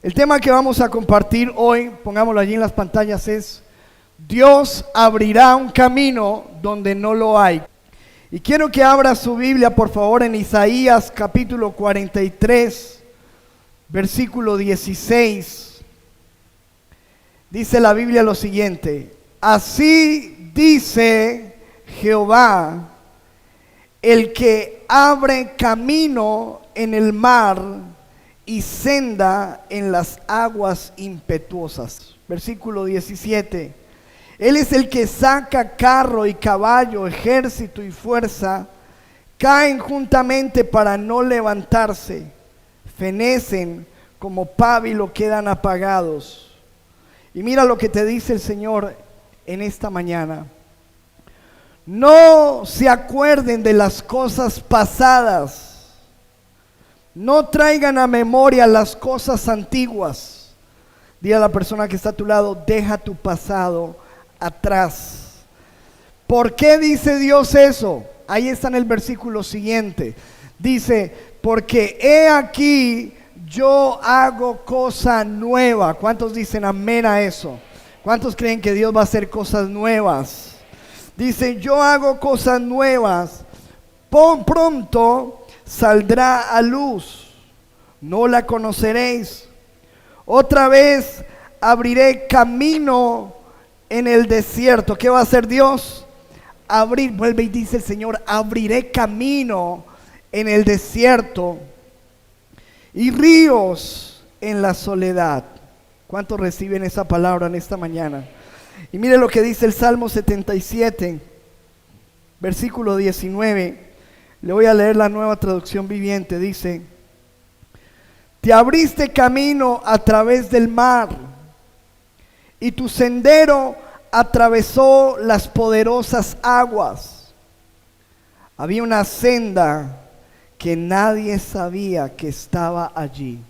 El tema que vamos a compartir hoy, pongámoslo allí en las pantallas, es Dios abrirá un camino donde no lo hay. Y quiero que abra su Biblia, por favor, en Isaías capítulo 43, versículo 16. Dice la Biblia lo siguiente: así dice Jehová, el que abre camino en el mar y senda en las aguas impetuosas. Versículo 17. Él es el que saca carro y caballo, ejército y fuerza, caen juntamente para no levantarse, fenecen como pábilo, quedan apagados. Y mira lo que te dice el Señor en esta mañana: no se acuerden de las cosas pasadas, no traigan a memoria las cosas antiguas. Dile a la persona que está a tu lado: deja tu pasado atrás. ¿Por qué dice Dios eso? Ahí está en el versículo siguiente. Dice: porque he aquí yo hago cosa nueva. ¿Cuántos dicen amén a eso? ¿Cuántos creen que Dios va a hacer cosas nuevas? Dice: yo hago cosas nuevas, pronto saldrá a luz, no la conoceréis. Otra vez abriré camino en el desierto. ¿Qué va a hacer Dios? Abrir, vuelve y dice el Señor: abriré camino en el desierto y ríos en la soledad. ¿Cuántos reciben esa palabra en esta mañana? Y mire lo que dice el Salmo 77, versículo 19. Le voy a leer la Nueva Traducción Viviente. Dice: te abriste camino a través del mar, y tu sendero atravesó las poderosas aguas. Había una senda que nadie sabía que estaba allí.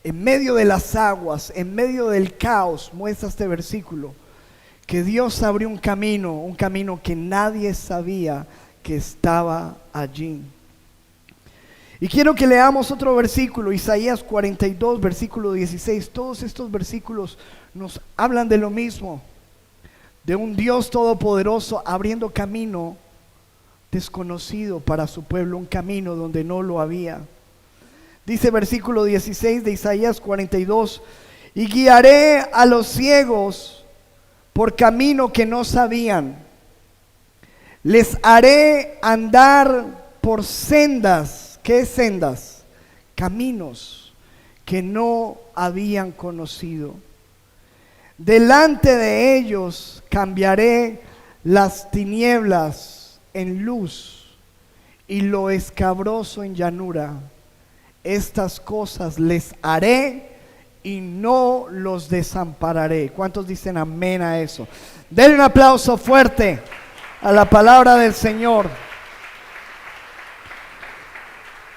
En medio de las aguas, en medio del caos, muestra este versículo que Dios abrió un camino que nadie sabía que estaba allí. Y quiero que leamos otro versículo, Isaías 42, versículo 16. Todos estos versículos nos hablan de lo mismo, de un Dios todopoderoso abriendo camino desconocido para su pueblo, un camino donde no lo había. Dice versículo 16 de Isaías 42: y guiaré a los ciegos por camino que no sabían, les haré andar por sendas. ¿Qué sendas? Caminos que no habían conocido. Delante de ellos cambiaré las tinieblas en luz y lo escabroso en llanura. Estas cosas les haré y no los desampararé. ¿Cuántos dicen amén a eso? Denle un aplauso fuerte a la palabra del Señor.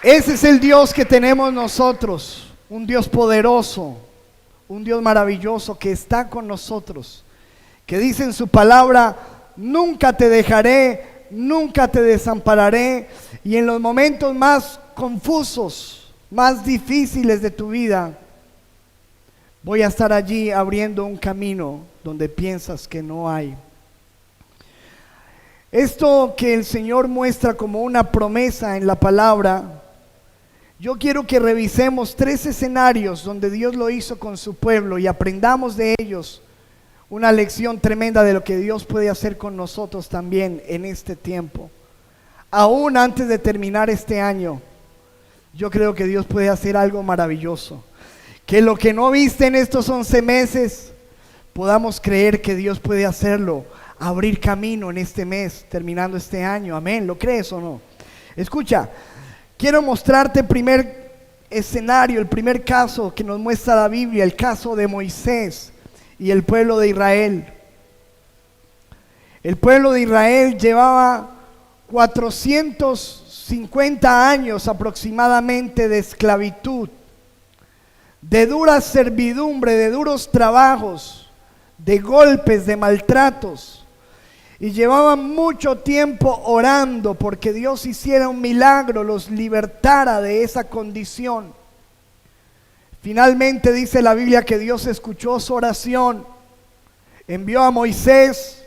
Ese es el Dios que tenemos nosotros, un Dios poderoso, un Dios maravilloso que está con nosotros, que dice en su palabra: nunca te dejaré, nunca te desampararé. Y en los momentos más confusos, más difíciles de tu vida, voy a estar allí abriendo un camino donde piensas que no hay. Esto que el Señor muestra como una promesa en la palabra, yo quiero que revisemos 3 escenarios donde Dios lo hizo con su pueblo y aprendamos de ellos una lección tremenda de lo que Dios puede hacer con nosotros también en este tiempo. Aún antes de terminar este año, yo creo que Dios puede hacer algo maravilloso. Que lo que no viste en estos 11 meses, podamos creer que Dios puede hacerlo, abrir camino en este mes, terminando este año. Amén, ¿lo crees o no? Escucha, quiero mostrarte el primer escenario, el primer caso que nos muestra la Biblia, el caso de Moisés y el pueblo de Israel. El pueblo de Israel llevaba 450 años aproximadamente de esclavitud, de dura servidumbre, de duros trabajos, de golpes, de maltratos. Y llevaban mucho tiempo orando porque Dios hiciera un milagro, los libertara de esa condición. Finalmente dice la Biblia que Dios escuchó su oración, envió a Moisés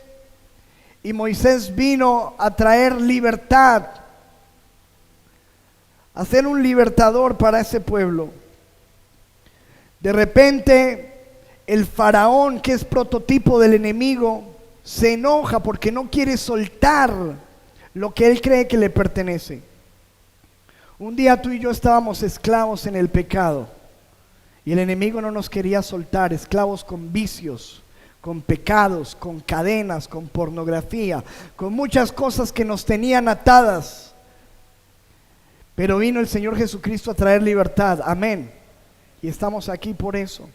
y Moisés vino a traer libertad, a ser un libertador para ese pueblo. De repente el faraón, que es prototipo del enemigo, se enoja porque no quiere soltar lo que él cree que le pertenece. Un día tú y yo estábamos esclavos en el pecado y el enemigo no nos quería soltar, esclavos con vicios, con pecados, con cadenas, con pornografía, con muchas cosas que nos tenían atadas. Pero vino el Señor Jesucristo a traer libertad, amén. Y estamos aquí por eso.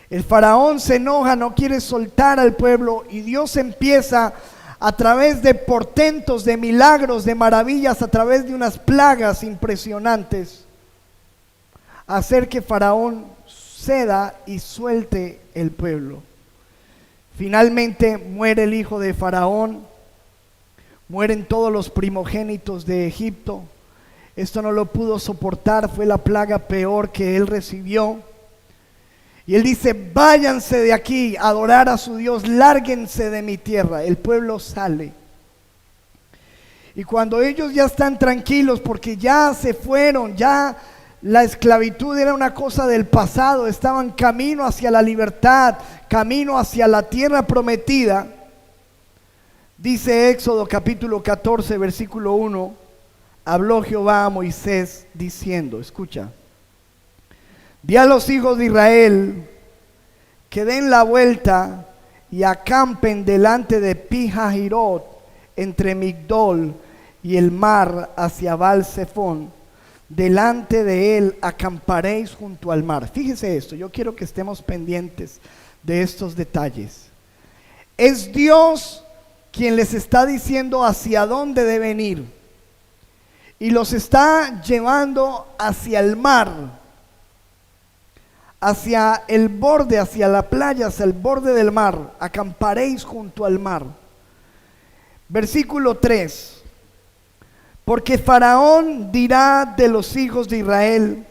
El faraón se enoja, no quiere soltar al pueblo y Dios empieza a través de portentos, de milagros, de maravillas, a través de unas plagas impresionantes, a hacer que Faraón ceda y suelte el pueblo. Finalmente muere el hijo de Faraón, mueren todos los primogénitos de Egipto. Esto no lo pudo soportar, fue la plaga peor que él recibió. Y él dice: váyanse de aquí a adorar a su Dios, lárguense de mi tierra. El pueblo sale. Y cuando ellos ya están tranquilos porque ya se fueron, ya la esclavitud era una cosa del pasado, estaban camino hacia la libertad, camino hacia la tierra prometida, dice Éxodo capítulo 14 versículo 1, habló Jehová a Moisés diciendo, escucha: di a los hijos de Israel que den la vuelta y acampen delante de Pi-Hahirot, entre Migdol y el mar hacia Baal-Zephón. Delante de él acamparéis junto al mar. Fíjese esto, yo quiero que estemos pendientes de estos detalles. Es Dios quien les está diciendo hacia dónde deben ir y los está llevando hacia el mar, hacia el borde, hacia la playa, hacia el borde del mar. Acamparéis junto al mar. Versículo 3. Porque Faraón dirá de los hijos de Israel: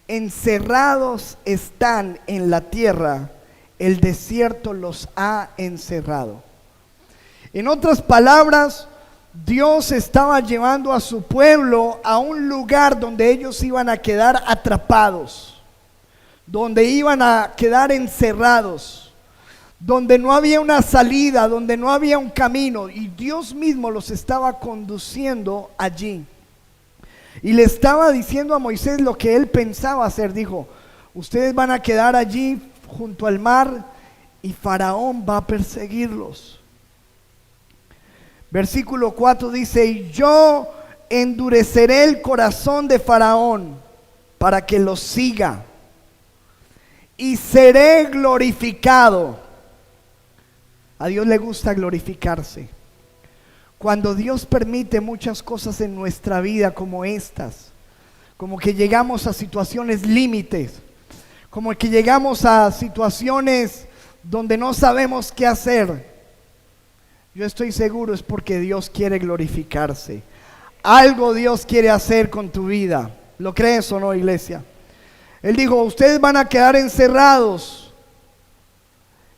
encerrados están en la tierra, el desierto los ha encerrado. En otras palabras, Dios estaba llevando a su pueblo a un lugar donde ellos iban a quedar atrapados, donde iban a quedar encerrados, donde no había una salida, donde no había un camino, y Dios mismo los estaba conduciendo allí. Y le estaba diciendo a Moisés lo que él pensaba hacer. Dijo: ustedes van a quedar allí junto al mar y Faraón va a perseguirlos. Versículo 4 dice: y yo endureceré el corazón de Faraón para que los siga, y seré glorificado. A Dios le gusta glorificarse. Cuando Dios permite muchas cosas en nuestra vida como estas, como que llegamos a situaciones límites, como que llegamos a situaciones donde no sabemos qué hacer, yo estoy seguro es porque Dios quiere glorificarse. Algo Dios quiere hacer con tu vida. ¿Lo crees o no, iglesia? Él dijo: ustedes van a quedar encerrados.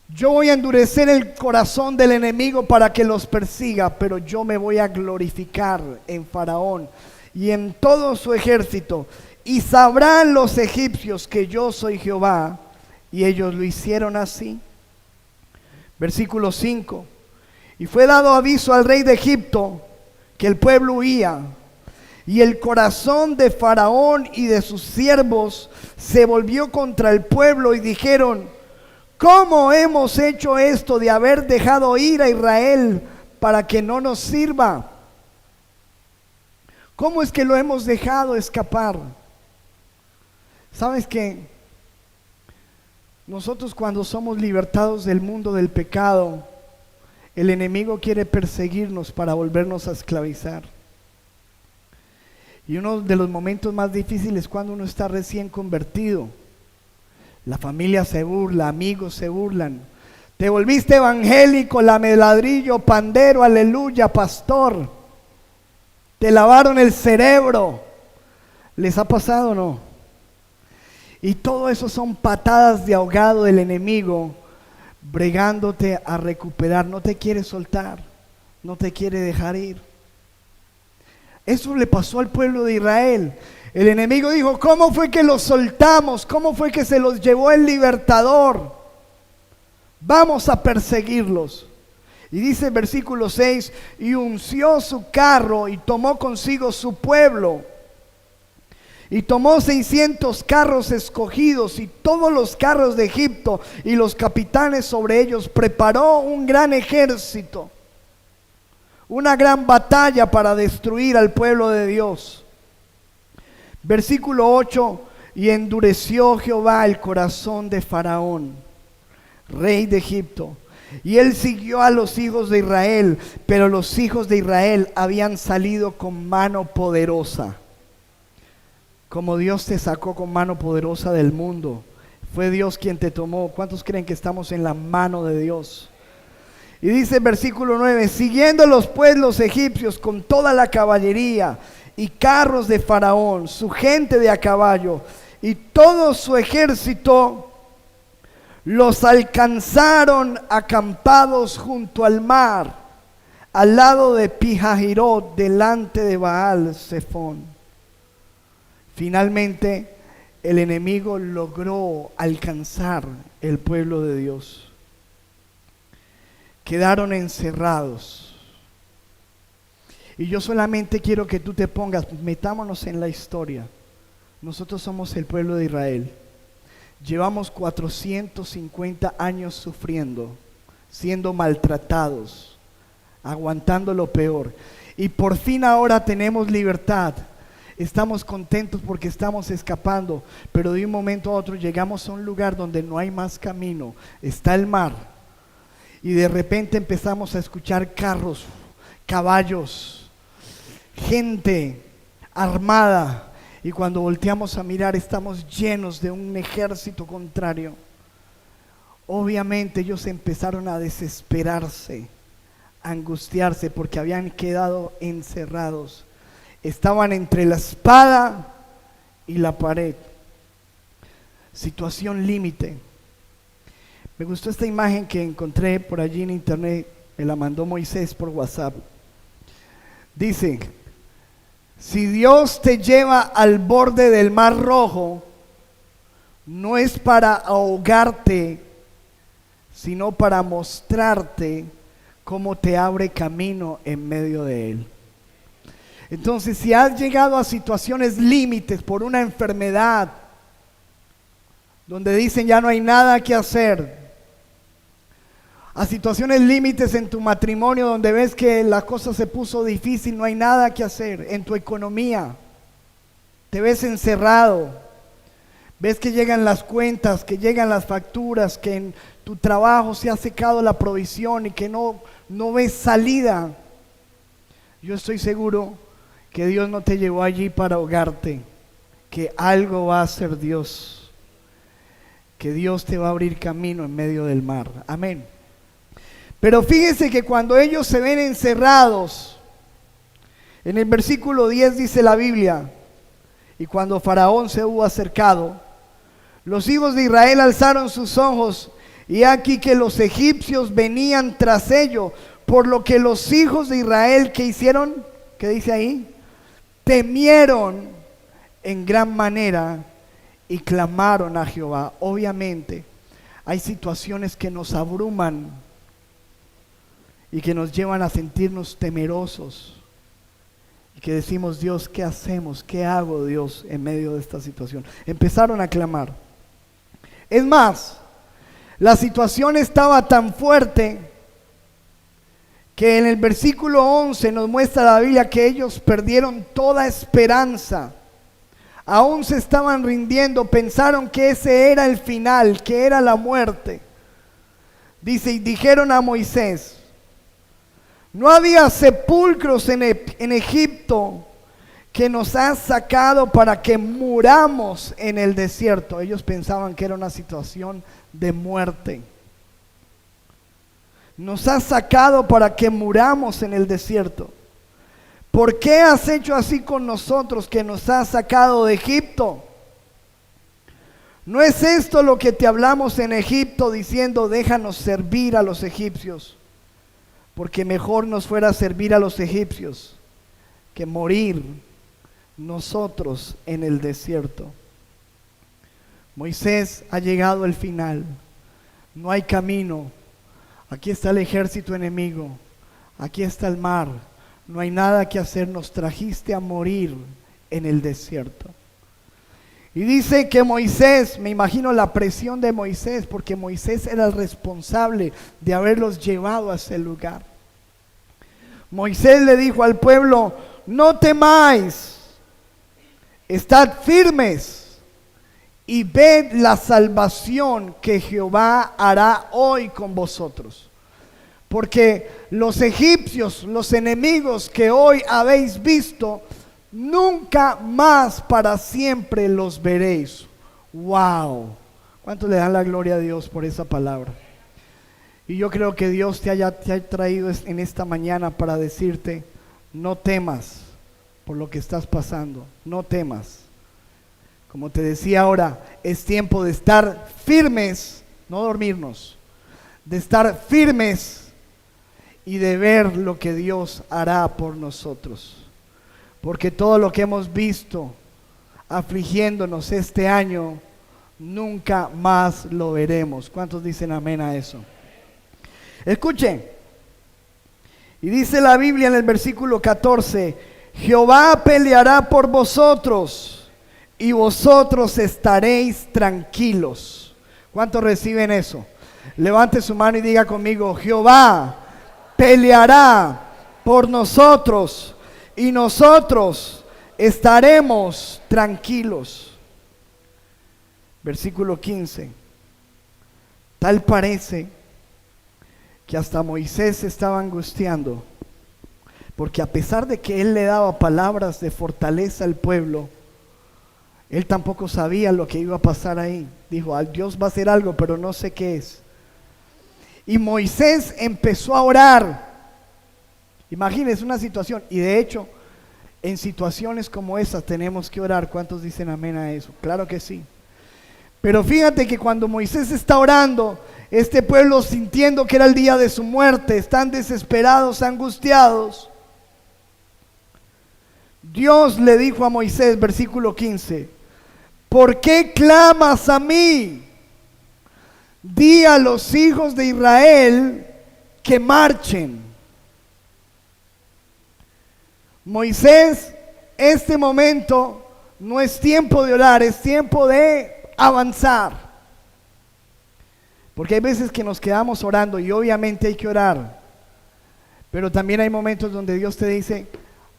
Yo voy a endurecer el corazón del enemigo para que los persiga, pero yo me voy a glorificar en Faraón y en todo su ejército. Y sabrán los egipcios que yo soy Jehová. Y ellos lo hicieron así. Versículo 5. Y fue dado aviso al rey de Egipto que el pueblo huía. Y el corazón de Faraón y de sus siervos se volvió contra el pueblo y dijeron: ¿cómo hemos hecho esto de haber dejado ir a Israel para que no nos sirva? ¿Cómo es que lo hemos dejado escapar? ¿Sabes qué? Nosotros, cuando somos libertados del mundo del pecado, el enemigo quiere perseguirnos para volvernos a esclavizar. Y uno de los momentos más difíciles es cuando uno está recién convertido. La familia se burla, amigos se burlan. Te volviste evangélico, lameladrillo, pandero, aleluya, pastor. Te lavaron el cerebro. ¿Les ha pasado o no? Y todo eso son patadas de ahogado del enemigo, bregándote a recuperar. No te quiere soltar, no te quiere dejar ir. Eso le pasó al pueblo de Israel. El enemigo dijo, ¿cómo fue que los soltamos? ¿Cómo fue que se los llevó el libertador? Vamos a perseguirlos. Y dice el versículo 6, y unció su carro y tomó consigo su pueblo. Y tomó 600 carros escogidos y todos los carros de Egipto y los capitanes sobre ellos. Preparó un gran ejército, una gran batalla para destruir al pueblo de Dios. Versículo 8, y endureció Jehová el corazón de Faraón, rey de Egipto, y él siguió a los hijos de Israel, pero los hijos de Israel habían salido con mano poderosa. Como Dios te sacó con mano poderosa del mundo, fue Dios quien te tomó. ¿Cuántos creen que estamos en la mano de Dios? Y dice el versículo 9, siguiendo los pueblos egipcios con toda la caballería y carros de Faraón, su gente de a caballo y todo su ejército, los alcanzaron acampados junto al mar, al lado de Pijahirot, delante de Baal Zephón. Finalmente, el enemigo logró alcanzar el pueblo de Dios. Quedaron encerrados. Y yo solamente quiero que tú te pongas, metámonos en la historia. Nosotros somos el pueblo de Israel. Llevamos 450 años sufriendo, siendo maltratados, aguantando lo peor. Y por fin ahora tenemos libertad. Estamos contentos porque estamos escapando, pero de un momento a otro llegamos a un lugar donde no hay más camino, está el mar, y de repente empezamos a escuchar carros, caballos, gente armada, y cuando volteamos a mirar estamos llenos de un ejército contrario. Obviamente ellos empezaron a desesperarse, a angustiarse porque habían quedado encerrados. Estaban entre la espada y la pared. Situación límite. Me gustó esta imagen que encontré por allí en internet. Me la mandó Moisés por WhatsApp. Dice, si Dios te lleva al borde del Mar Rojo, no es para ahogarte, sino para mostrarte cómo te abre camino en medio de él. Entonces, si has llegado a situaciones límites por una enfermedad, donde dicen ya no hay nada que hacer, a situaciones límites en tu matrimonio, donde ves que la cosa se puso difícil, no hay nada que hacer, en tu economía, te ves encerrado, ves que llegan las cuentas, que llegan las facturas, que en tu trabajo se ha secado la provisión y que no ves salida. Yo estoy seguro que Dios no te llevó allí para ahogarte, que algo va a hacer Dios, que Dios te va a abrir camino en medio del mar. Amén. Pero fíjense que cuando ellos se ven encerrados, en el versículo 10 dice la Biblia, y cuando Faraón se hubo acercado, los hijos de Israel alzaron sus ojos, y aquí que los egipcios venían tras ellos, por lo que los hijos de Israel, ¿qué hicieron? ¿Qué dice ahí? Temieron en gran manera y clamaron a Jehová. Obviamente hay situaciones que nos abruman y que nos llevan a sentirnos temerosos y que decimos, Dios, ¿qué hacemos? ¿Qué hago, Dios, en medio de esta situación? Empezaron a clamar. Es más, la situación estaba tan fuerte que en el versículo 11 nos muestra la Biblia que ellos perdieron toda esperanza. Aún se estaban rindiendo, pensaron que ese era el final, que era la muerte. Dice, y dijeron a Moisés, no había sepulcros en Egipto que nos has sacado para que muramos en el desierto. Ellos pensaban que era una situación de muerte. Nos has sacado para que muramos en el desierto. ¿Por qué has hecho así con nosotros que nos has sacado de Egipto? ¿No es esto lo que te hablamos en Egipto diciendo, déjanos servir a los egipcios? Porque mejor nos fuera servir a los egipcios que morir nosotros en el desierto. Moisés ha llegado al final. No hay camino. Aquí está el ejército enemigo. Aquí está el mar. No hay nada que hacer. Nos trajiste a morir en el desierto. Y dice que Moisés, me imagino la presión de Moisés, porque Moisés era el responsable de haberlos llevado a ese lugar. Moisés le dijo al pueblo, no temáis, estad firmes y ved la salvación que Jehová hará hoy con vosotros. Porque los egipcios, los enemigos que hoy habéis visto, nunca más para siempre los veréis. Wow. ¿Cuántos le dan la gloria a Dios por esa palabra? Y yo creo que Dios te ha traído en esta mañana para decirte, no temas por lo que estás pasando, no temas. Como te decía ahora, es tiempo de estar firmes, no dormirnos, de estar firmes y de ver lo que Dios hará por nosotros. Porque todo lo que hemos visto afligiéndonos este año, nunca más lo veremos. ¿Cuántos dicen amén a eso? Escuchen, y dice la Biblia en el versículo 14, Jehová peleará por vosotros y vosotros estaréis tranquilos. ¿Cuántos reciben eso? Levante su mano y diga conmigo, Jehová peleará por nosotros y nosotros estaremos tranquilos. Versículo 15, tal parece que hasta Moisés se estaba angustiando, porque a pesar de que él le daba palabras de fortaleza al pueblo, él tampoco sabía lo que iba a pasar ahí. Dijo, Dios va a hacer algo, pero no sé qué es. Y Moisés empezó a orar. Imagínense una situación, y de hecho, en situaciones como esas tenemos que orar. ¿Cuántos dicen amén a eso? Claro que sí. Pero fíjate que cuando Moisés está orando, este pueblo sintiendo que era el día de su muerte, están desesperados, angustiados. Dios le dijo a Moisés, versículo 15, ¿por qué clamas a mí? Di a los hijos de Israel que marchen. Moisés, este momento no es tiempo de orar, es tiempo de avanzar. Porque hay veces que nos quedamos orando y obviamente hay que orar, pero también hay momentos donde Dios te dice,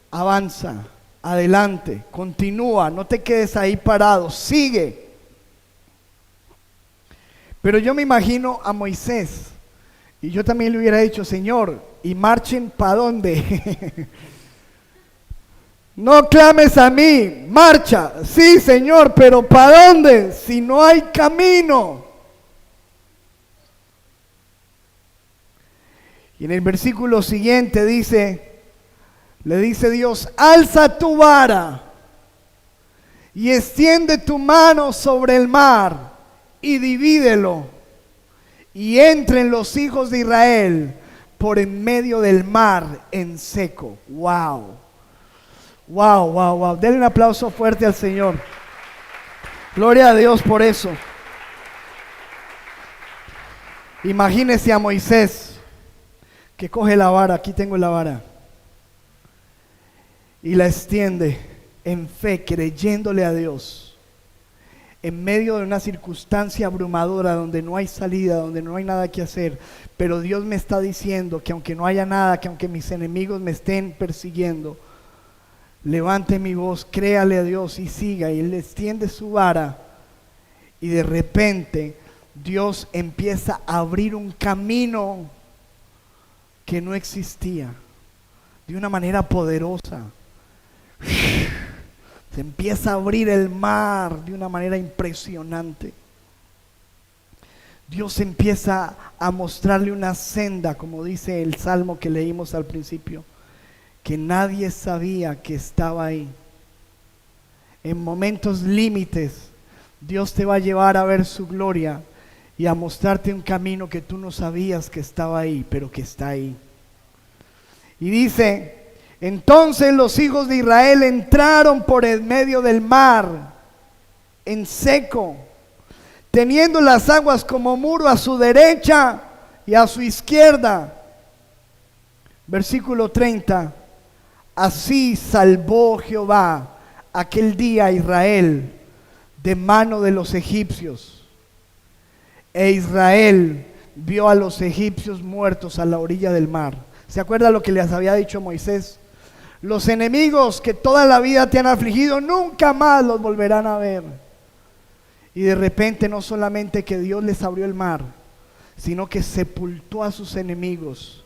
avanza, adelante, continúa, no te quedes ahí parado, sigue. Pero yo me imagino a Moisés, y yo también le hubiera dicho, Señor, ¿y marchen para dónde? No clames a mí, marcha, sí Señor, pero ¿para dónde? Si no hay camino. Y en el versículo siguiente le dice Dios, alza tu vara y extiende tu mano sobre el mar y divídelo y entren los hijos de Israel por en medio del mar en seco. Wow, wow, wow, wow. Denle un aplauso fuerte al Señor. Gloria a Dios por eso. Imagínese a Moisés que coge la vara, aquí tengo la vara, y la extiende en fe, creyéndole a Dios, en medio de una circunstancia abrumadora donde no hay salida, donde no hay nada que hacer, pero Dios me está diciendo que aunque no haya nada, que aunque mis enemigos me estén persiguiendo, levante mi voz, créale a Dios y siga, y Él extiende su vara, y de repente Dios empieza a abrir un camino que no existía, de una manera poderosa. Se empieza a abrir el mar de una manera impresionante. Dios empieza a mostrarle una senda, como dice el salmo que leímos al principio, que nadie sabía que estaba ahí. En momentos límites, Dios te va a llevar a ver su gloria y a mostrarte un camino que tú no sabías que estaba ahí, pero que está ahí. Y dice, entonces los hijos de Israel entraron por el medio del mar en seco, teniendo las aguas como muro a su derecha y a su izquierda. Versículo 30. Así salvó Jehová aquel día a Israel de mano de los egipcios. E Israel vio a los egipcios muertos a la orilla del mar. ¿Se acuerda lo que les había dicho Moisés? Los enemigos que toda la vida te han afligido, nunca más los volverán a ver. Y de repente no solamente que Dios les abrió el mar, sino que sepultó a sus enemigos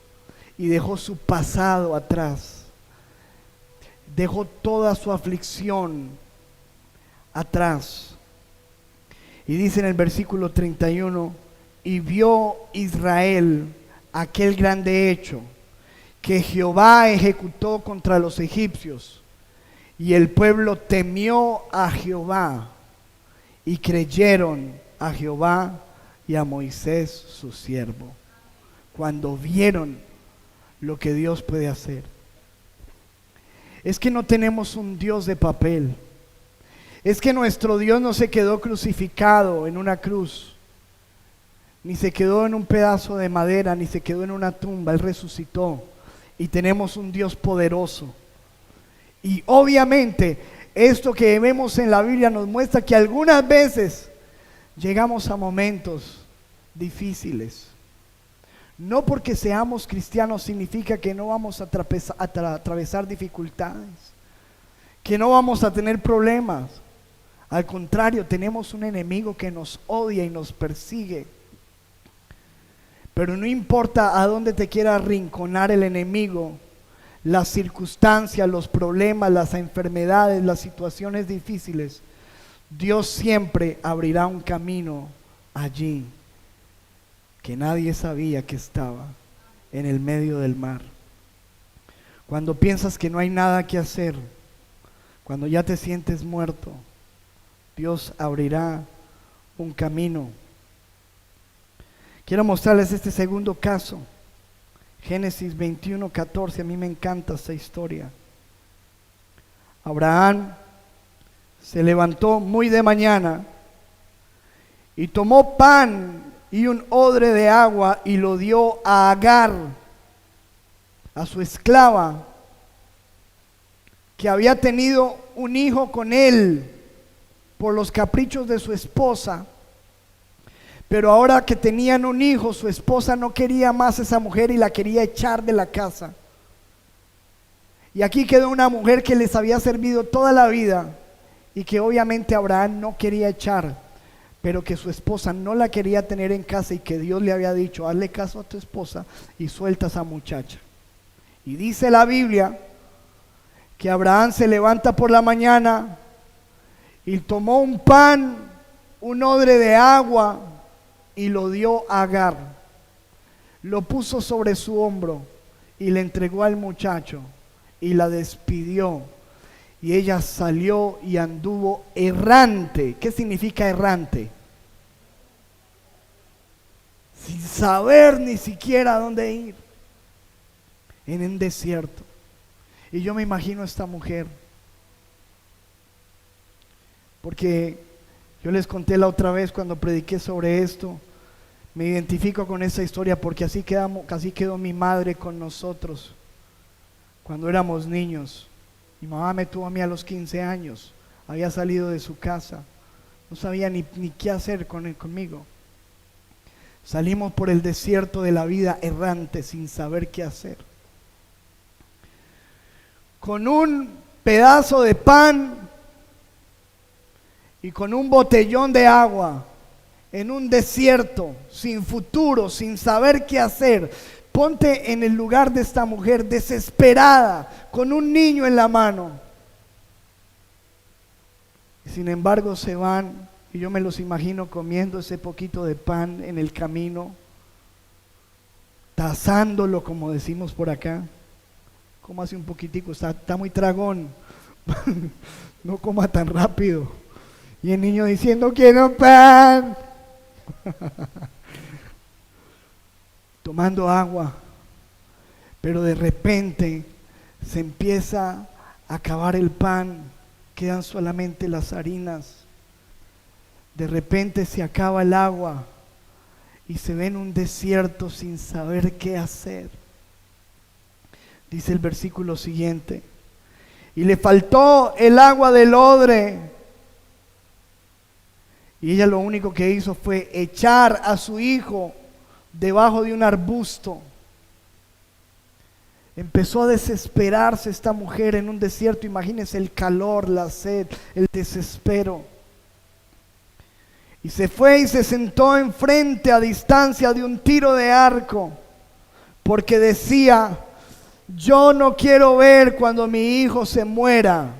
y dejó su pasado atrás. Dejó toda su aflicción atrás. Y dice en el versículo 31, y vio Israel aquel grande hecho que Jehová ejecutó contra los egipcios, y el pueblo temió a Jehová, y creyeron a Jehová y a Moisés su siervo, cuando vieron lo que Dios puede hacer. Es que no tenemos un Dios de papel. Es que nuestro Dios no se quedó crucificado en una cruz, ni se quedó en un pedazo de madera, ni se quedó en una tumba. Él resucitó y tenemos un Dios poderoso. Y obviamente esto que vemos en la Biblia nos muestra que algunas veces llegamos a momentos difíciles. No porque seamos cristianos significa que no vamos a atravesar dificultades, que no vamos a tener problemas. Al contrario, tenemos un enemigo que nos odia y nos persigue. Pero no importa a dónde te quiera arrinconar el enemigo, las circunstancias, los problemas, las enfermedades, las situaciones difíciles, Dios siempre abrirá un camino allí que nadie sabía que estaba en el medio del mar. Cuando piensas que no hay nada que hacer, cuando ya te sientes muerto, Dios abrirá un camino. Quiero mostrarles este segundo caso. Génesis 21:14. A mí me encanta esta historia. Abraham se levantó muy de mañana y tomó pan y un odre de agua y lo dio a Agar, a su esclava, que había tenido un hijo con él por los caprichos de su esposa. Pero ahora que tenían un hijo, su esposa no quería más a esa mujer y la quería echar de la casa. Y aquí quedó una mujer que les había servido toda la vida y que obviamente Abraham no quería echar, pero que su esposa no la quería tener en casa y que Dios le había dicho, hazle caso a tu esposa y suelta a esa muchacha. Y dice la Biblia que Abraham se levanta por la mañana y tomó un pan, un odre de agua y lo dio a Agar. Lo puso sobre su hombro y le entregó al muchacho y la despidió. Y ella salió y anduvo errante. ¿Qué significa errante? Sin saber ni siquiera a dónde ir, en un desierto. Y yo me imagino a esta mujer, porque yo les conté la otra vez cuando prediqué sobre esto, me identifico con esa historia porque así quedó mi madre con nosotros cuando éramos niños. Mi mamá me tuvo a mí a los 15 años, había salido de su casa, no sabía ni qué hacer conmigo. Salimos por el desierto de la vida errante sin saber qué hacer. Con un pedazo de pan y con un botellón de agua, en un desierto, sin futuro, sin saber qué hacer. Ponte en el lugar de esta mujer desesperada, con un niño en la mano. Sin embargo se van, y yo me los imagino comiendo ese poquito de pan en el camino, tazándolo como decimos por acá. Coma así un poquitico, está muy tragón, no coma tan rápido. Y el niño diciendo, quiero pan. Tomando agua. Pero de repente se empieza a acabar el pan. Quedan solamente las harinas. De repente se acaba el agua. Y se ve en un desierto sin saber qué hacer. Dice el versículo siguiente. Y le faltó el agua del odre. Y ella lo único que hizo fue echar a su hijo debajo de un arbusto. Empezó a desesperarse esta mujer en un desierto. Imagínense el calor, la sed, el desespero. Y se fue y se sentó enfrente a distancia de un tiro de arco. Porque decía, yo no quiero ver cuando mi hijo se muera.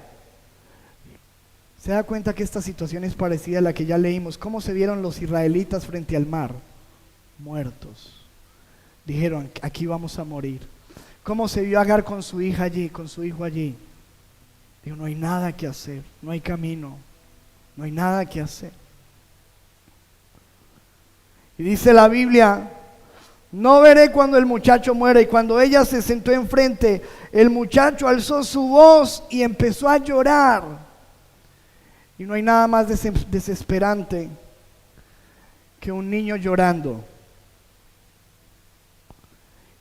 ¿Se da cuenta que esta situación es parecida a la que ya leímos? ¿Cómo se vieron los israelitas frente al mar? Muertos. Dijeron, aquí vamos a morir. ¿Cómo se vio Agar con su hija allí, con su hijo allí? Dijo, no hay nada que hacer, no hay camino, no hay nada que hacer. Y dice la Biblia, no veré cuando el muchacho muera. Y cuando ella se sentó enfrente, el muchacho alzó su voz y empezó a llorar. Y no hay nada más desesperante que un niño llorando.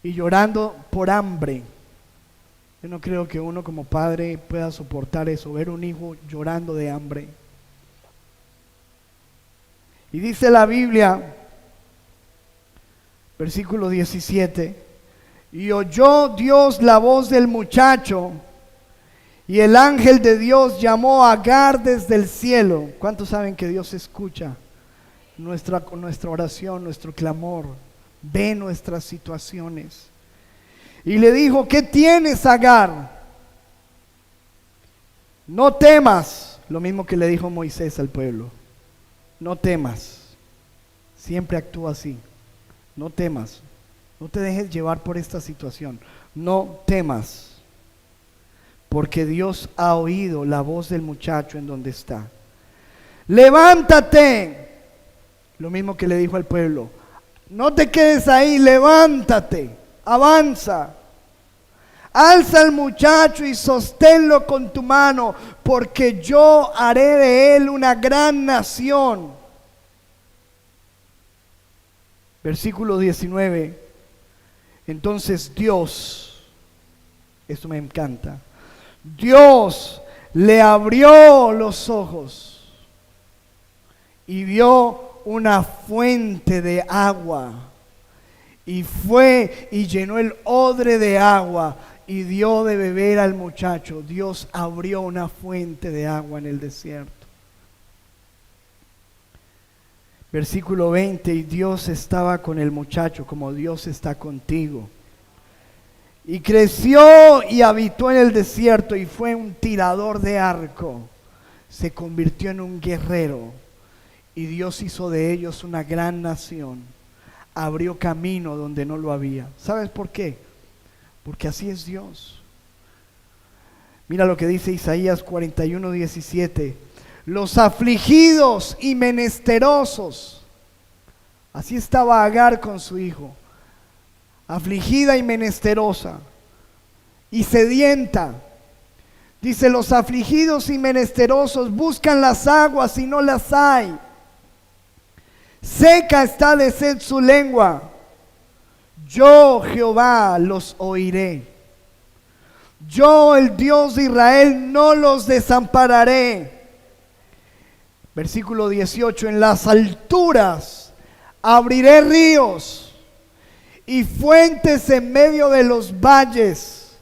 Y llorando por hambre. Yo no creo que uno como padre pueda soportar eso, ver un hijo llorando de hambre. Y dice la Biblia, versículo 17, y oyó Dios la voz del muchacho, y el ángel de Dios llamó a Agar desde el cielo. ¿Cuántos saben que Dios escucha nuestra oración, nuestro clamor? Ve nuestras situaciones. Y le dijo, ¿qué tienes, Agar? No temas. Lo mismo que le dijo Moisés al pueblo. No temas. Siempre actúa así. No temas. No te dejes llevar por esta situación. No temas. Porque Dios ha oído la voz del muchacho en donde está. Levántate. Lo mismo que le dijo al pueblo. No te quedes ahí, levántate, avanza. Alza al muchacho y sosténlo con tu mano, porque yo haré de él una gran nación. Versículo 19. Entonces Dios, esto me encanta, Dios le abrió los ojos y vio una fuente de agua, y fue y llenó el odre de agua y dio de beber al muchacho. Dios abrió una fuente de agua en el desierto. Versículo 20, y Dios estaba con el muchacho como Dios está contigo. Y creció y habitó en el desierto y fue un tirador de arco. Se convirtió en un guerrero. Y Dios hizo de ellos una gran nación. Abrió camino donde no lo había. ¿Sabes por qué? Porque así es Dios. Mira lo que dice Isaías 41:17. Los afligidos y menesterosos. Así estaba Agar con su hijo. Afligida y menesterosa. Y sedienta. Dice, los afligidos y menesterosos buscan las aguas y no las hay. Seca está de sed su lengua. Yo, Jehová, los oiré. Yo, el Dios de Israel, no los desampararé. Versículo 18. En las alturas abriré ríos y fuentes en medio de los valles.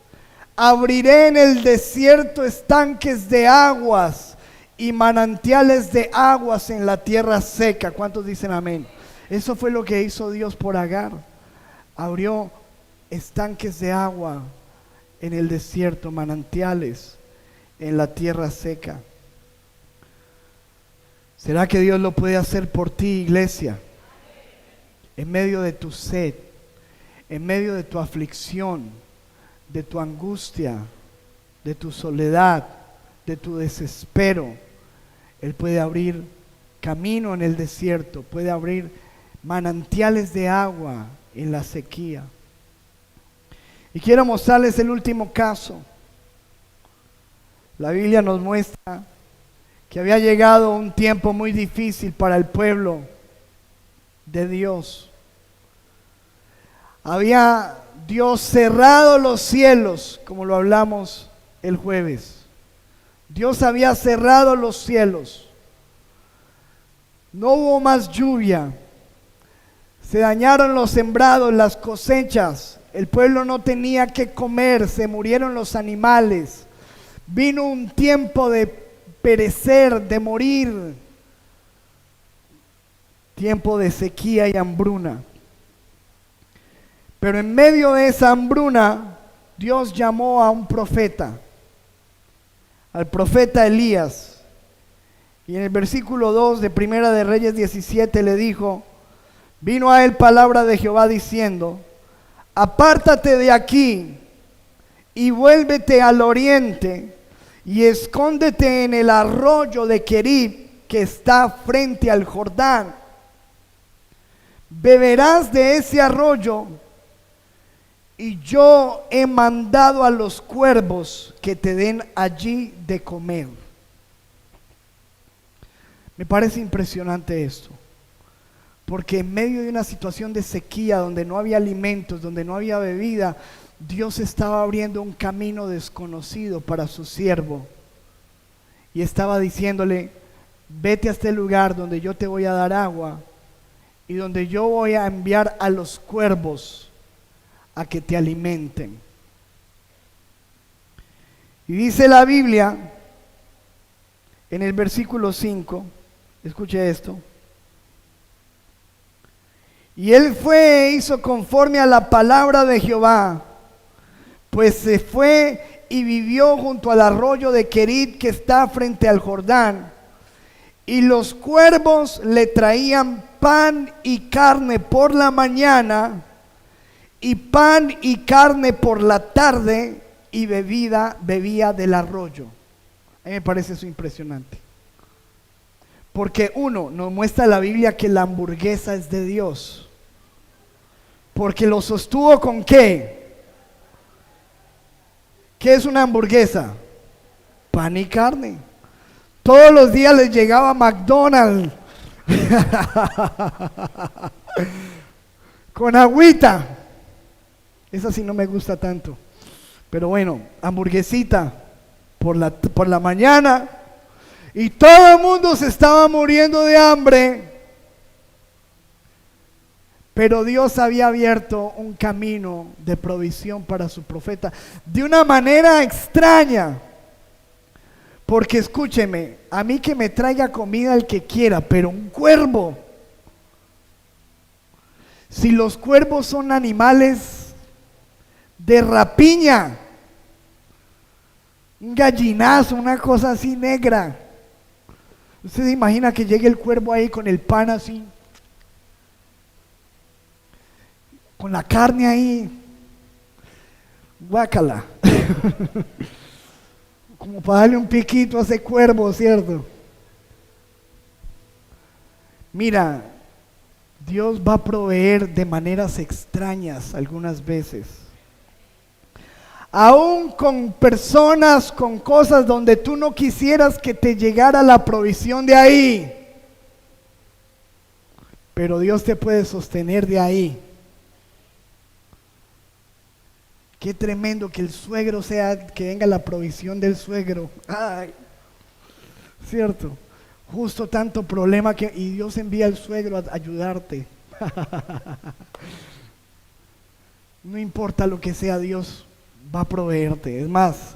Abriré en el desierto estanques de aguas y manantiales de aguas en la tierra seca. ¿Cuántos dicen amén? Eso fue lo que hizo Dios por Agar. Abrió estanques de agua en el desierto, manantiales en la tierra seca. ¿Será que Dios lo puede hacer por ti, iglesia? En medio de tu sed, en medio de tu aflicción, de tu angustia, de tu soledad, de tu desespero, Él puede abrir camino en el desierto, puede abrir manantiales de agua en la sequía. Y quiero mostrarles el último caso. La Biblia nos muestra que había llegado un tiempo muy difícil para el pueblo de Dios. Había Dios cerrado los cielos, como lo hablamos el jueves. Dios había cerrado los cielos. No hubo más lluvia. Se dañaron los sembrados, las cosechas. El pueblo no tenía que comer, se murieron los animales. Vino un tiempo de perecer, de morir. Tiempo de sequía y hambruna. Pero en medio de esa hambruna, Dios llamó a un profeta, al profeta Elías. Y en el versículo 2 de Primera de Reyes 17 le dijo, vino a él palabra de Jehová diciendo, apártate de aquí y vuélvete al oriente y escóndete en el arroyo de Querib que está frente al Jordán. Beberás de ese arroyo y yo he mandado a los cuervos que te den allí de comer. Me parece impresionante esto, porque en medio de una situación de sequía, donde no había alimentos, donde no había bebida, Dios estaba abriendo un camino desconocido para su siervo. Y estaba diciéndole, vete a este lugar donde yo te voy a dar agua y donde yo voy a enviar a los cuervos a que te alimenten. Y dice la Biblia en el versículo 5, escuche esto. Y él fue e hizo conforme a la palabra de Jehová, pues se fue y vivió junto al arroyo de Querib que está frente al Jordán. Y los cuervos le traían pan y carne por la mañana, y pan y carne por la tarde, y bebía del arroyo. A mí me parece eso impresionante. Porque uno, nos muestra la Biblia que la hamburguesa es de Dios. Porque lo sostuvo con ¿qué? ¿Qué es una hamburguesa? Pan y carne. Todos los días les llegaba McDonald's con agüita. Esa sí no me gusta tanto. Pero bueno, hamburguesita por la mañana. Y todo el mundo se estaba muriendo de hambre. Pero Dios había abierto un camino de provisión para su profeta de una manera extraña. Porque escúcheme, a mí que me traiga comida el que quiera, pero un cuervo. Si los cuervos son animales de rapiña, un gallinazo, una cosa así negra. ¿Usted se imagina que llegue el cuervo ahí con el pan así, con la carne ahí? Guácala. Como para darle un piquito a ese cuervo, ¿cierto? Mira, Dios va a proveer de maneras extrañas algunas veces. Aún con personas, con cosas donde tú no quisieras que te llegara la provisión de ahí. Pero Dios te puede sostener de ahí. Qué tremendo que el suegro sea, que venga la provisión del suegro. Ay, cierto. Justo tanto problema y Dios envía al suegro a ayudarte. No importa lo que sea, Dios va a proveerte. Es más,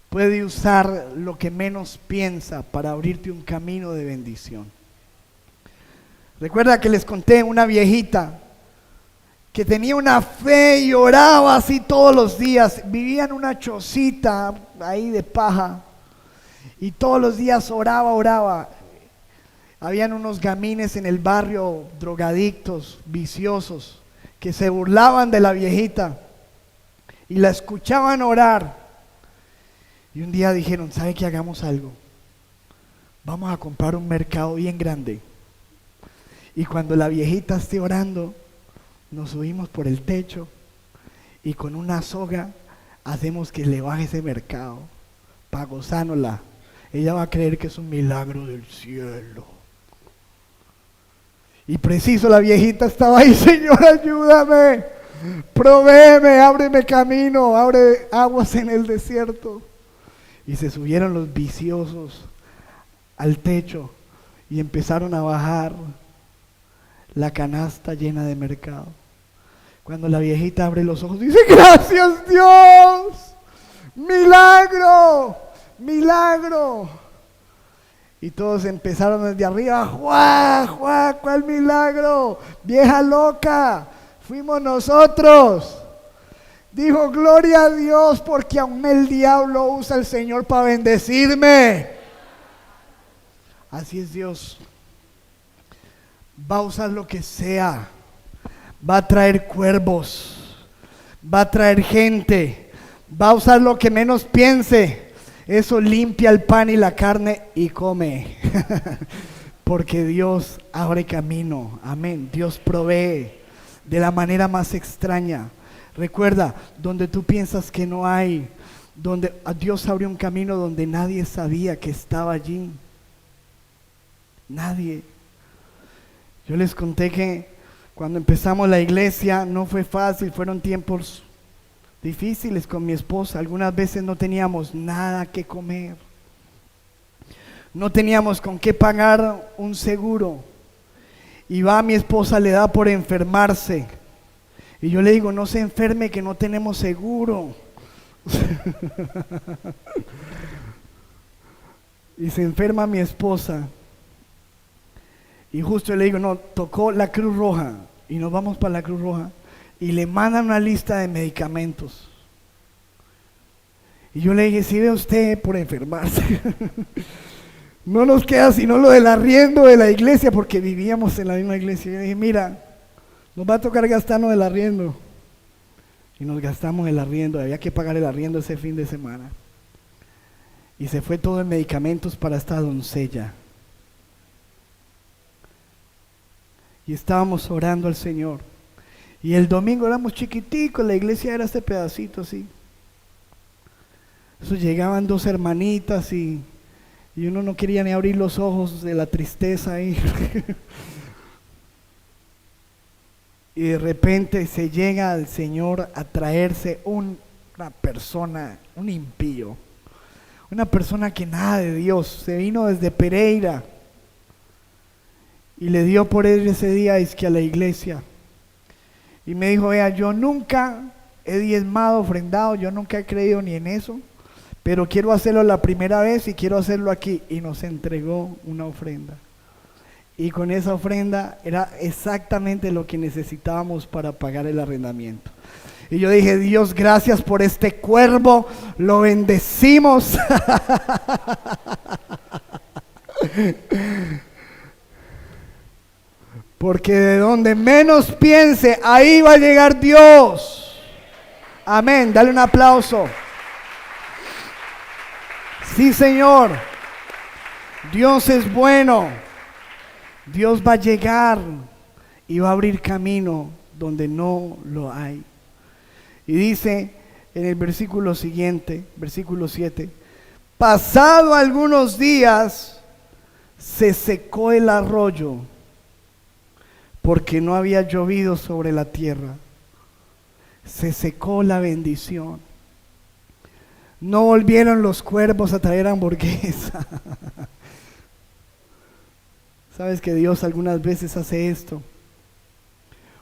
puede usar lo que menos piensa para abrirte un camino de bendición. Recuerda que les conté una viejita que tenía una fe y oraba así todos los días. Vivía en una chocita ahí de paja y todos los días oraba. Habían unos gamines en el barrio, drogadictos, viciosos, que se burlaban de la viejita y la escuchaban orar. Y un día dijeron, ¿sabe qué? Hagamos algo. vamos a comprar un mercado bien grande. Y cuando la viejita esté orando, nos subimos por el techo y con una soga hacemos que le baje ese mercado para gozárnosla. Ella va a creer que es un milagro del cielo. Y preciso la viejita estaba ahí, Señor, ayúdame, provéeme, ábreme camino, abre aguas en el desierto. Y se subieron los viciosos al techo y empezaron a bajar la canasta llena de mercado. Cuando la viejita abre los ojos, dice: gracias Dios, milagro, milagro. Y todos empezaron desde arriba: ¡Juá, juá! ¿Cuál milagro? Vieja loca, fuimos nosotros. Dijo: gloria a Dios, porque aún el diablo usa al Señor para bendecirme. Así es Dios. Va a usar lo que sea. Va a traer cuervos, va a traer gente, va a usar lo que menos piense. Eso limpia el pan y la carne y come. Porque Dios abre camino. Amén. Dios provee de la manera más extraña. Recuerda, donde tú piensas que no hay, donde Dios abre un camino donde nadie sabía que estaba allí. Nadie. Yo les conté que cuando empezamos la iglesia no fue fácil, fueron tiempos difíciles con mi esposa. Algunas veces no teníamos nada que comer, no teníamos con qué pagar un seguro. Y va, mi esposa le da por enfermarse. Y yo le digo: no se enferme, que no tenemos seguro. Y se enferma mi esposa. Y justo le digo: no, tocó la Cruz Roja. Y nos vamos para la Cruz Roja. Y le mandan una lista de medicamentos. Y yo le dije: si ve usted por enfermarse. No nos queda sino lo del arriendo de la iglesia, porque vivíamos en la misma iglesia. Y yo dije: mira, nos va a tocar gastarnos el arriendo. Y nos gastamos el arriendo. Había que pagar el arriendo ese fin de semana. Y se fue todo en medicamentos para esta doncella. Y estábamos orando al Señor. Y el domingo éramos chiquiticos, la iglesia era este pedacito así. Eso llegaban dos hermanitas y uno no quería ni abrir los ojos de la tristeza ahí. Y de repente se llega al Señor a traerse una persona, un impío. Una persona que nada de Dios, se vino desde Pereira. Y le dio por él ese día es que a la iglesia. Y me dijo: vea, yo nunca he diezmado, ofrendado, yo nunca he creído ni en eso, pero quiero hacerlo la primera vez y quiero hacerlo aquí. Y nos entregó una ofrenda. Y con esa ofrenda era exactamente lo que necesitábamos para pagar el arrendamiento. Y yo dije: Dios, gracias por este cuervo, lo bendecimos. Porque de donde menos piense, ahí va a llegar Dios. Amén, dale un aplauso. Sí, Señor, Dios es bueno. Dios va a llegar y va a abrir camino donde no lo hay. Y dice en el versículo siguiente, versículo 7, pasado algunos días se secó el arroyo, porque no había llovido sobre la tierra. Se secó la bendición. No volvieron los cuervos a traer hamburguesa. Sabes que Dios algunas veces hace esto.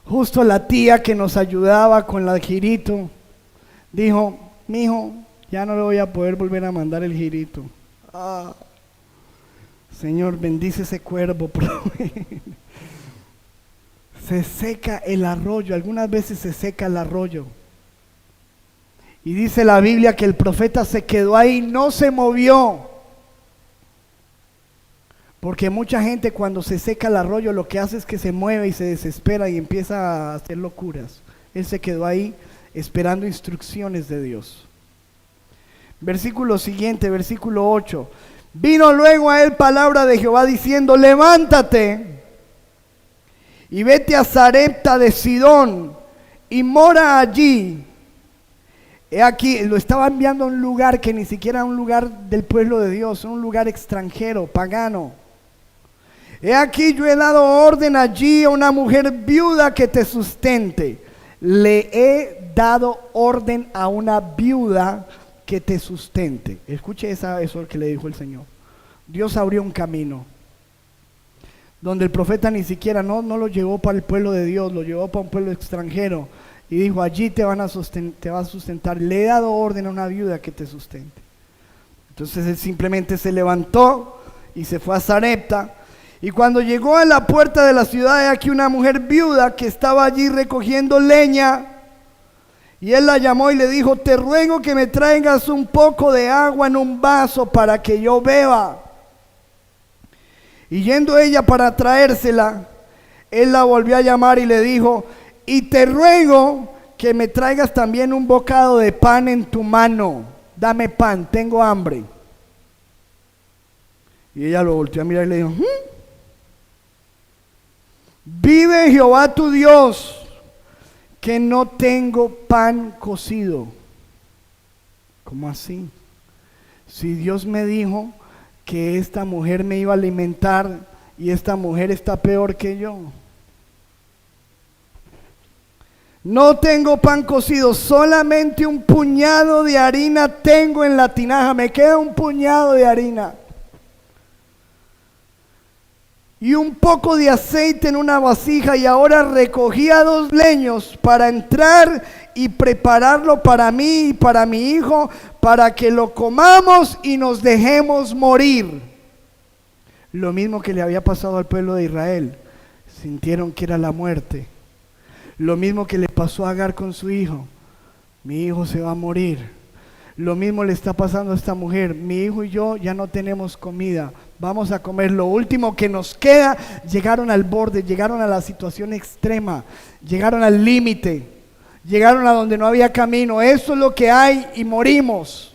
Justo la tía que nos ayudaba con el girito dijo: mijo, ya no le voy a poder volver a mandar el girito. Señor, bendice ese cuervo. Se seca el arroyo, algunas veces se seca el arroyo. Y dice la Biblia que el profeta se quedó ahí, no se movió. Porque mucha gente cuando se seca el arroyo lo que hace es que se mueve y se desespera y empieza a hacer locuras. Él se quedó ahí esperando instrucciones de Dios. Versículo siguiente, versículo 8. Vino luego a él palabra de Jehová diciendo, levántate y vete a Sarepta de Sidón y mora allí. He aquí, lo estaba enviando a un lugar que ni siquiera era un lugar del pueblo de Dios, un lugar extranjero, pagano. He aquí, yo he dado orden allí a una mujer viuda que te sustente. Le he dado orden a una viuda que te sustente. Escuche eso que le dijo el Señor. Dios abrió un camino donde el profeta ni siquiera no lo llevó para el pueblo de Dios, lo llevó para un pueblo extranjero y dijo, allí te va a sustentar. Le he dado orden a una viuda que te sustente. Entonces él simplemente se levantó y se fue a Sarepta. Y cuando llegó a la puerta de la ciudad, aquí una mujer viuda que estaba allí recogiendo leña. Y él la llamó y le dijo, te ruego que me traigas un poco de agua en un vaso para que yo beba. Y yendo ella para traérsela, él la volvió a llamar y le dijo, y te ruego que me traigas también un bocado de pan en tu mano. Dame pan, tengo hambre. Y ella lo volteó a mirar y le dijo, vive Jehová tu Dios, que no tengo pan cocido. ¿Cómo así? Si Dios me dijo que esta mujer me iba a alimentar y esta mujer está peor que yo. No tengo pan cocido, solamente un puñado de harina tengo en la tinaja, me queda un puñado de harina. Y un poco de aceite en una vasija, y ahora recogía 2 leños para entrar y prepararlo para mí y para mi hijo, para que lo comamos y nos dejemos morir. Lo mismo que le había pasado al pueblo de Israel, sintieron que era la muerte. Lo mismo que le pasó a Agar con su hijo, mi hijo se va a morir. Lo mismo le está pasando a esta mujer, mi hijo y yo ya no tenemos comida, vamos a comer lo último que nos queda. Llegaron al borde, llegaron a la situación extrema, llegaron al límite, llegaron a donde no había camino. Eso es lo que hay y morimos.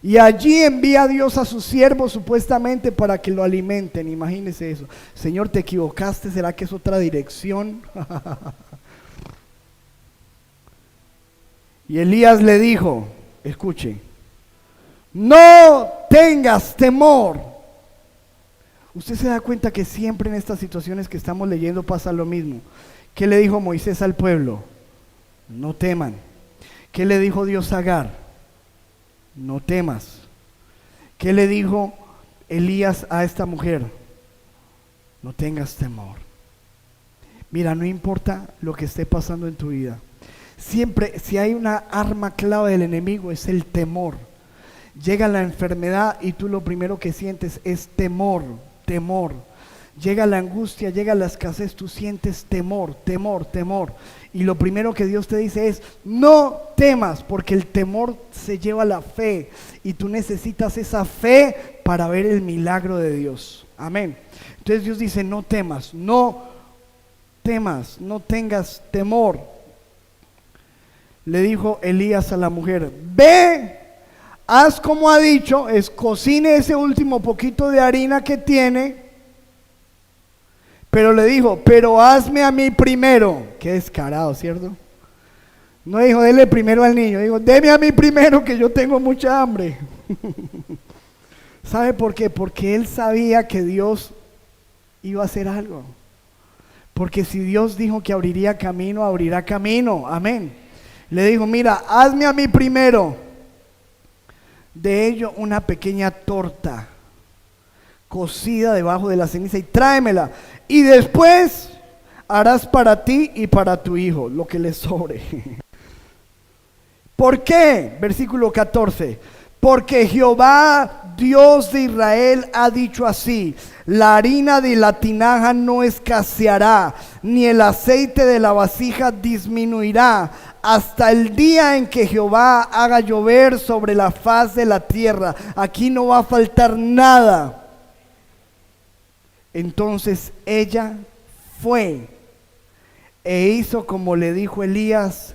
Y allí envía a Dios a sus siervos supuestamente para que lo alimenten. Imagínense eso. Señor, te equivocaste, ¿será que es otra dirección? Y Elías le dijo, escuche, no tengas temor. Usted se da cuenta que siempre en estas situaciones que estamos leyendo pasa lo mismo. ¿Qué le dijo Moisés al pueblo? No teman. ¿Qué le dijo Dios a Agar? No temas. ¿Qué le dijo Elías a esta mujer? No tengas temor. Mira, no importa lo que esté pasando en tu vida. Siempre, si hay una arma clave del enemigo, es el temor. Llega la enfermedad y tú lo primero que sientes es temor, temor. Llega la angustia, llega la escasez, tú sientes temor, temor, temor. Y lo primero que Dios te dice es, no temas, porque el temor se lleva a la fe. Y tú necesitas esa fe para ver el milagro de Dios. Amén. Entonces Dios dice, no temas, no temas, no tengas temor. Le dijo Elías a la mujer, ve, haz como ha dicho, cocine ese último poquito de harina que tiene, pero le dijo, pero hazme a mí primero. Qué descarado, ¿cierto? No dijo, dele primero al niño, dijo, deme a mí primero que yo tengo mucha hambre. ¿Sabe por qué? Porque él sabía que Dios iba a hacer algo. Porque si Dios dijo que abriría camino, abrirá camino. Amén. Le dijo, mira, hazme a mí primero de ello una pequeña torta cocida debajo de la ceniza y tráemela. Y después harás para ti y para tu hijo lo que le sobre. ¿Por qué? Versículo 14. Porque Jehová, Dios de Israel, ha dicho así: la harina de la tinaja no escaseará, ni el aceite de la vasija disminuirá, hasta el día en que Jehová haga llover sobre la faz de la tierra. Aquí no va a faltar nada. Entonces ella fue e hizo como le dijo Elías,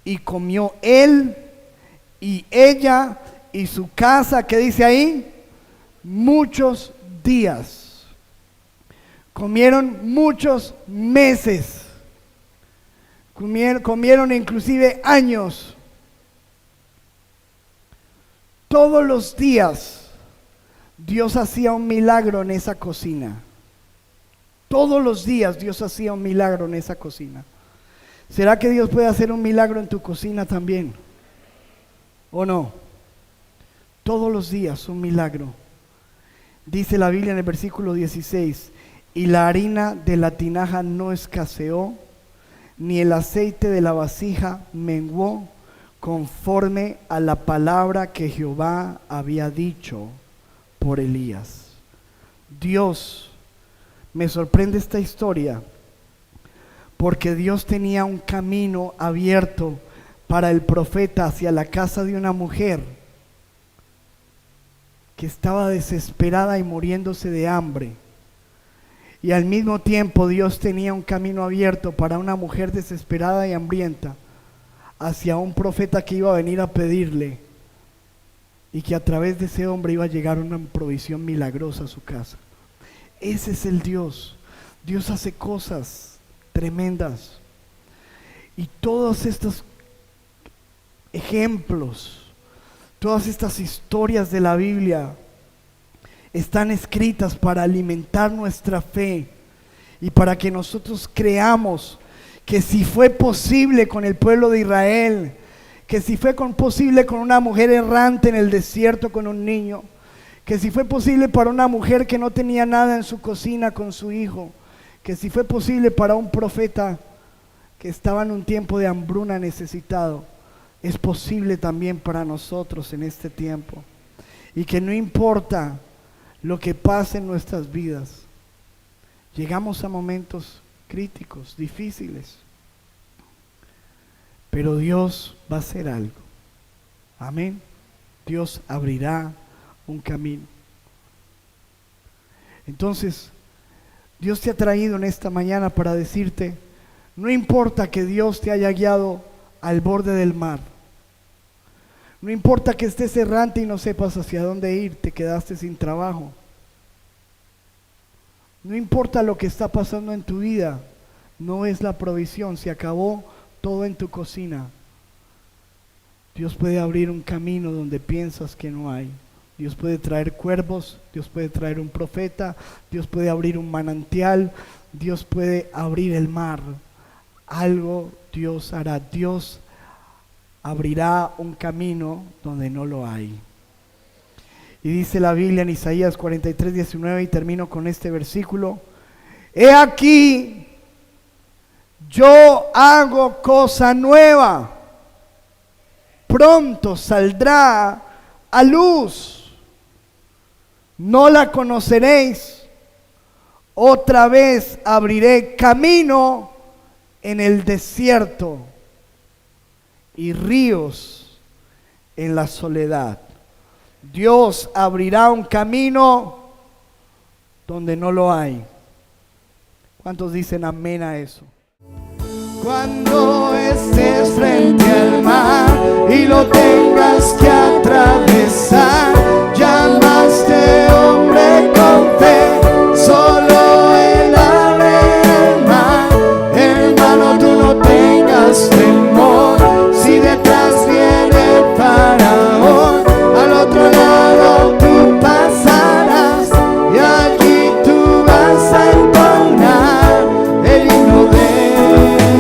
y comió él y ella y su casa. ¿Qué dice ahí? muchos días, comieron muchos meses, comieron inclusive años. Todos los días Dios hacía un milagro en esa cocina. Todos los días Dios hacía un milagro en esa cocina. ¿Será que Dios puede hacer un milagro en tu cocina también? ¿O no? Todos los días un milagro. Dice la Biblia en el versículo 16, y la harina de la tinaja no escaseó, ni el aceite de la vasija menguó, conforme a la palabra que Jehová había dicho por Elías. Dios, me sorprende esta historia, porque Dios tenía un camino abierto para el profeta hacia la casa de una mujer que estaba desesperada y muriéndose de hambre. Y al mismo tiempo Dios tenía un camino abierto para una mujer desesperada y hambrienta hacia un profeta que iba a venir a pedirle, y que a través de ese hombre iba a llegar una provisión milagrosa a su casa. Ese es el Dios. Dios hace cosas tremendas. Y todos estos ejemplos, todas estas historias de la Biblia están escritas para alimentar nuestra fe y para que nosotros creamos que si fue posible con el pueblo de Israel, que si fue posible con una mujer errante en el desierto con un niño, que si fue posible para una mujer que no tenía nada en su cocina con su hijo, que si fue posible para un profeta que estaba en un tiempo de hambruna necesitado, es posible también para nosotros en este tiempo. Y que no importa lo que pase en nuestras vidas, llegamos a momentos críticos, difíciles, pero Dios va a hacer algo. Amén. Dios abrirá un camino. Entonces, Dios te ha traído en esta mañana para decirte, no importa que Dios te haya guiado al borde del mar, no importa que estés errante y no sepas hacia dónde ir, te quedaste sin trabajo, no importa lo que está pasando en tu vida, no es la provisión, se acabó todo en tu cocina. Dios puede abrir un camino donde piensas que no hay. Dios puede traer cuervos, Dios puede traer un profeta, Dios puede abrir un manantial, Dios puede abrir el mar. Algo Dios hará. Dios abrirá un camino donde no lo hay. Y dice la Biblia en Isaías 43:19, y termino con este versículo: he aquí, yo hago cosa nueva, pronto saldrá a luz, no la conoceréis, otra vez abriré camino en el desierto y ríos en la soledad. Dios abrirá un camino donde no lo hay. ¿Cuántos dicen amén a eso? Cuando estés frente al mar y lo tengas que atravesar, llama a este hombre con fe, solo él abre el mar. Hermano, tú no tengas temor, si detrás viene el faraón, al otro lado tú pasarás y allí tú vas a entonar el himno de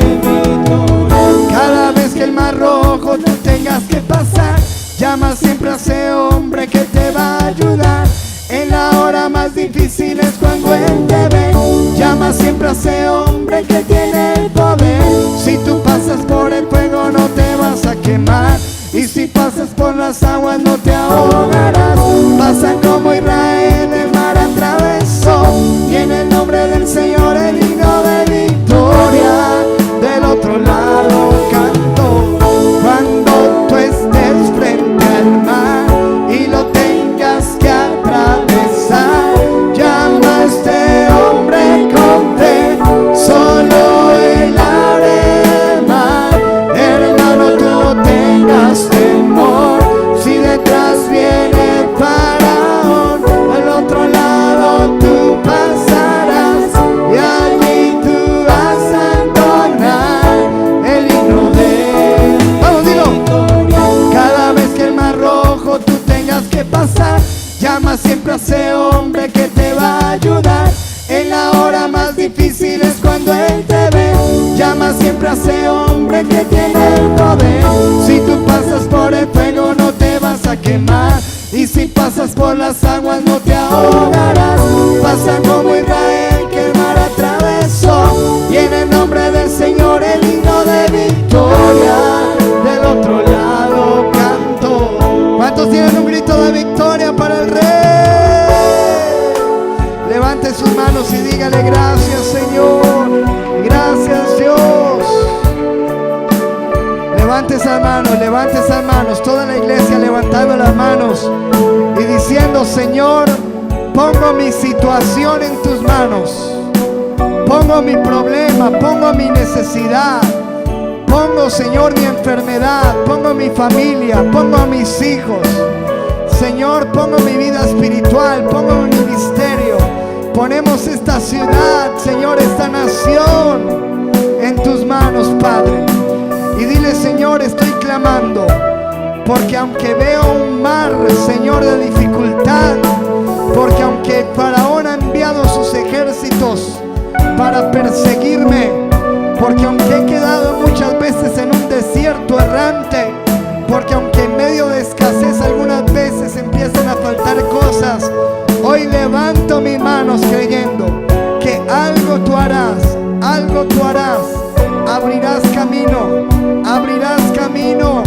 victoria. Cada vez que el mar rojo tú tengas que pasar, llama siempre a ese hombre que te va a ayudar. En la hora más difícil es cuando él te ve. Llama siempre a ese hombre que tiene el poder. Si tú pasas por el fuego no te vas a quemar, y si pasas por las aguas no te ahogarás. Pasan como Israel el mar atravesó, y en el nombre del Señor el himno de victoria del otro lado cantó. Cuando tú estés frente al mar y lo tengas que atravesar, llama a este hombre con fe, solo él abre el mar. Hermano, tú no tengas temor, si detrás hombre que tiene el poder. Si tú pasas por el fuego no te vas a quemar, y si pasas por las aguas no te ahogarás. Pasa como Israel que el mar atravesó, y en el nombre del Señor el himno de victoria. Del otro lado canto. ¿Cuántos tienen un grito de victoria para el Rey? Levante sus manos y dígale: gracias, Señor, gracias, Dios. Levante esas manos, toda la iglesia levantando las manos y diciendo: Señor, pongo mi situación en tus manos, pongo mi problema, pongo mi necesidad, pongo, Señor, mi enfermedad, pongo mi familia, pongo a mis hijos, Señor, pongo mi vida espiritual, pongo mi ministerio. Ponemos esta ciudad, Señor, esta nación en tus manos, Padre. Y dile: Señor, estoy clamando, porque aunque veo un mar, Señor, de dificultad, porque aunque el faraón ha enviado sus ejércitos para perseguirme, porque aunque he quedado muchas veces en un desierto errante, porque aunque en medio de escasez algunas veces empiezan a faltar cosas, hoy levanto mis manos creyendo que algo tú harás, abrirás camino,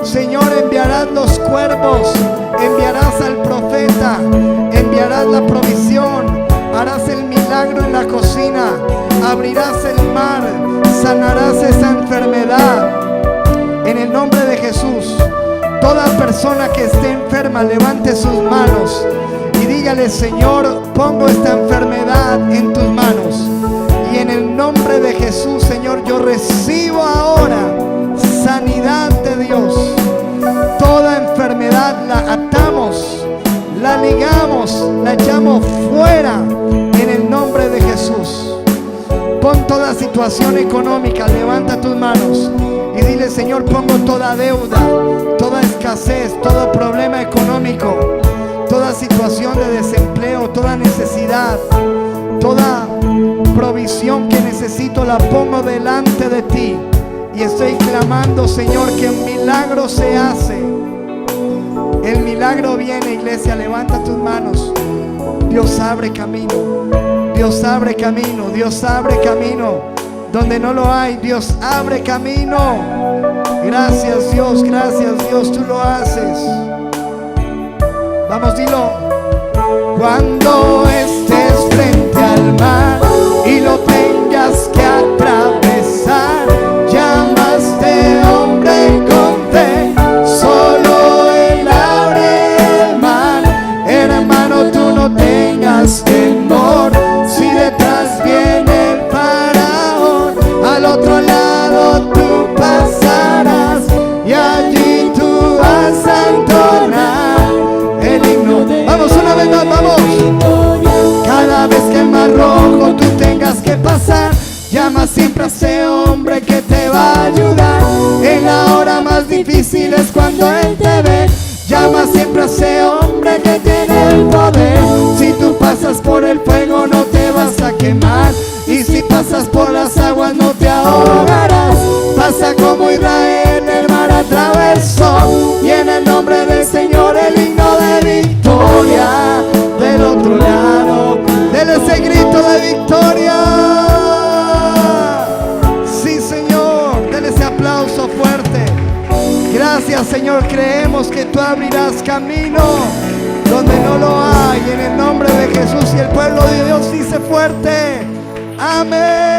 Señor, enviarás los cuervos, enviarás al profeta, enviarás la provisión, harás el milagro en la cocina, abrirás el mar, sanarás esa enfermedad, en el nombre de Jesús. Toda persona que esté enferma, levante sus manos y dígale: Señor, pongo esta enfermedad en tus manos, y en el nombre de Jesús, Señor, yo recibo ahora sanidad de Dios. Toda enfermedad la atamos, la ligamos, la echamos fuera en el nombre de Jesús. Pon toda situación económica, levanta tus manos y dile: Señor, pongo toda deuda, toda escasez, todo problema económico, toda situación de desempleo, toda necesidad, toda provisión que necesito, la pongo delante de ti. Y estoy clamando, Señor, que un milagro se hace. El milagro viene, iglesia, levanta tus manos. Dios abre camino, Dios abre camino, Dios abre camino. Donde no lo hay, Dios abre camino. Gracias, Dios, tú lo haces. Vamos, dilo. Cuando estés frente al mar y lo tengas que atravesar, llama a este hombre con fe, solo él abre el mar. Hermano, tú no tengas temor, si detrás viene el faraón, al otro lado tú pasarás, y allí tú vas a entonar el himno de... Vamos, una vez más, vamos. Cada vez que el mar rojo tú tengas que pasar, llama siempre a ese hombre que te va a ayudar. En la hora más difícil es cuando él te ve. Llama siempre a ese hombre que tiene el poder. Si tú pasas por el fuego no te vas a quemar, y si pasas por las aguas no te ahogarás. Pasa como Israel el mar atravesó, y en el nombre del Señor el himno de victoria. Del otro lado, denle ese grito de victoria. Sí, Señor, denle ese aplauso fuerte. Gracias, Señor, creemos que tú abrirás camino donde no lo hay, en el nombre de Jesús. Y el pueblo de Dios dice fuerte: amén.